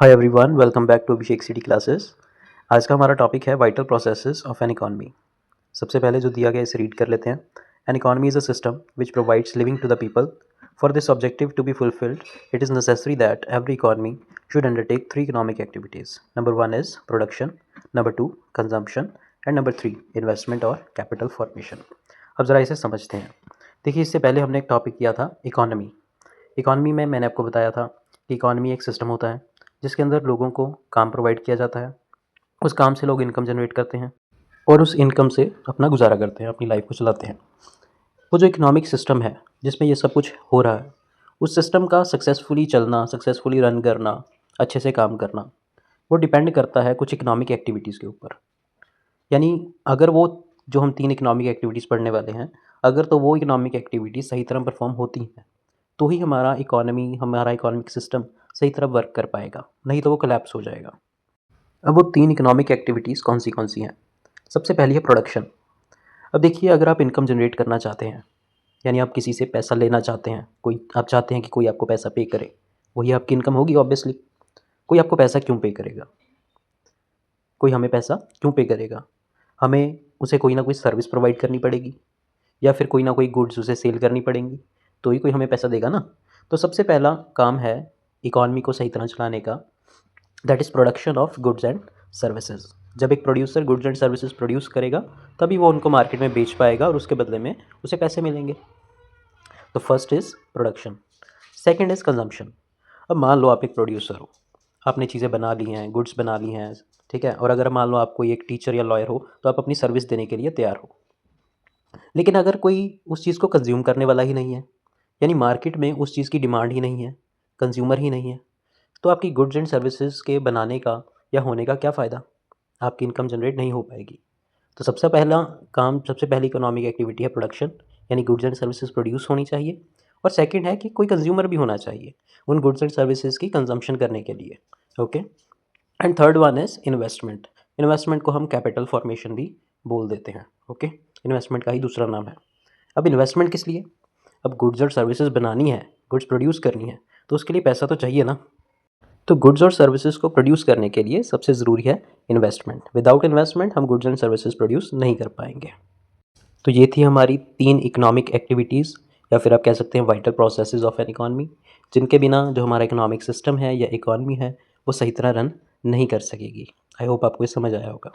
Hi everyone, welcome back to Abhishek city classes. आज का हमारा टॉपिक है vital processes of an economy. सबसे पहले जो दिया गया इसे रीड कर लेते हैं। An economy is a system which provides living to the people. For this objective to be fulfilled, it is necessary that every economy should undertake three economic activities. Number one is production, number two consumption and number three investment और capital formation. अब ज़रा इसे समझते हैं। देखिए, इससे पहले हमने एक टॉपिक किया था इकॉनमी। इकॉनमी में मैंने आपको बताया था कि इकॉनमी एक सिस्टम होता है जिसके अंदर लोगों को काम प्रोवाइड किया जाता है। उस काम से लोग इनकम जनरेट करते हैं और उस इनकम से अपना गुजारा करते हैं, अपनी लाइफ को चलाते हैं। वो जो इकोनॉमिक सिस्टम है जिसमें ये सब कुछ हो रहा है, उस सिस्टम का सक्सेसफुली चलना, सक्सेसफुली रन करना, अच्छे से काम करना, वो डिपेंड करता है कुछ इकोनॉमिक एक्टिविटीज़ के ऊपर। यानी अगर वो जो हम 3 इकोनॉमिक एक्टिविटीज़ पढ़ने वाले हैं, अगर तो वो इकोनॉमिक एक्टिविटीज़ सही तरह परफॉर्म होती हैं, तो ही हमारा इकोनॉमिक सिस्टम सही तरह वर्क कर पाएगा, नहीं तो वो कोलैप्स हो जाएगा। अब वो 3 इकोनॉमिक एक्टिविटीज़ कौन सी हैं? सबसे पहली है प्रोडक्शन। अब देखिए, अगर आप इनकम जनरेट करना चाहते हैं, यानी आप किसी से पैसा लेना चाहते हैं, कोई आप चाहते हैं कि कोई आपको पैसा पे करे, वही आपकी इनकम होगी ऑब्वियसली। कोई आपको पैसा क्यों पे करेगा? कोई हमें पैसा क्यों पे करेगा? हमें उसे कोई ना कोई सर्विस प्रोवाइड करनी पड़ेगी या फिर कोई ना कोई गुड्स उसे सेल करनी पड़ेंगी, तो ही कोई हमें पैसा देगा ना। तो सबसे पहला काम है इकॉनमी को सही तरह चलाने का, that is production of goods and services. जब एक producer goods and services produce करेगा, तभी वो उनको मार्केट में बेच पाएगा और उसके बदले में उसे पैसे मिलेंगे। तो first is production, second is consumption. अब मान लो आप एक प्रोड्यूसर हो, आपने चीज़ें बना ली हैं, गुड्स बना ली हैं, ठीक है, और अगर मान लो आप कोई एक टीचर या लॉयर हो, तो आप अपनी सर्विस देने के लिए तैयार हो। लेकिन अगर कोई उस चीज़ को कंज्यूम करने वाला ही नहीं है, यानी मार्केट में उस चीज़ की डिमांड ही नहीं है, कंज्यूमर ही नहीं है, तो आपकी गुड्स एंड सर्विसेज के बनाने का या होने का क्या फ़ायदा? आपकी इनकम जनरेट नहीं हो पाएगी। तो सबसे पहली इकोनॉमिक एक्टिविटी है प्रोडक्शन, यानी गुड्स एंड सर्विसेज प्रोड्यूस होनी चाहिए। और सेकंड है कि कोई कंज्यूमर भी होना चाहिए उन गुड्स एंड सर्विसेज की कंजम्पशन करने के लिए। Okay. And third one is investment. Investment को हम कैपिटल फॉर्मेशन भी बोल देते हैं। ओके, इन्वेस्टमेंट का ही दूसरा नाम है। अब इन्वेस्टमेंट किस लिए? अब गुड्स और सर्विसेज बनानी है, गुड्स प्रोड्यूस करनी है, तो उसके लिए पैसा तो चाहिए ना। तो गुड्स और सर्विसेज को प्रोड्यूस करने के लिए सबसे ज़रूरी है इन्वेस्टमेंट। विदाउट इन्वेस्टमेंट हम गुड्स एंड सर्विसेज प्रोड्यूस नहीं कर पाएंगे। तो ये थी हमारी 3 इकोनॉमिक एक्टिविटीज़, या फिर आप कह सकते हैं vital processes of an economy, जिनके बिना जो हमारा इकोनॉमिक सिस्टम है या इकॉनमी है, वो सही तरह रन नहीं कर सकेगी। आई होप आपको ये समझ आया होगा।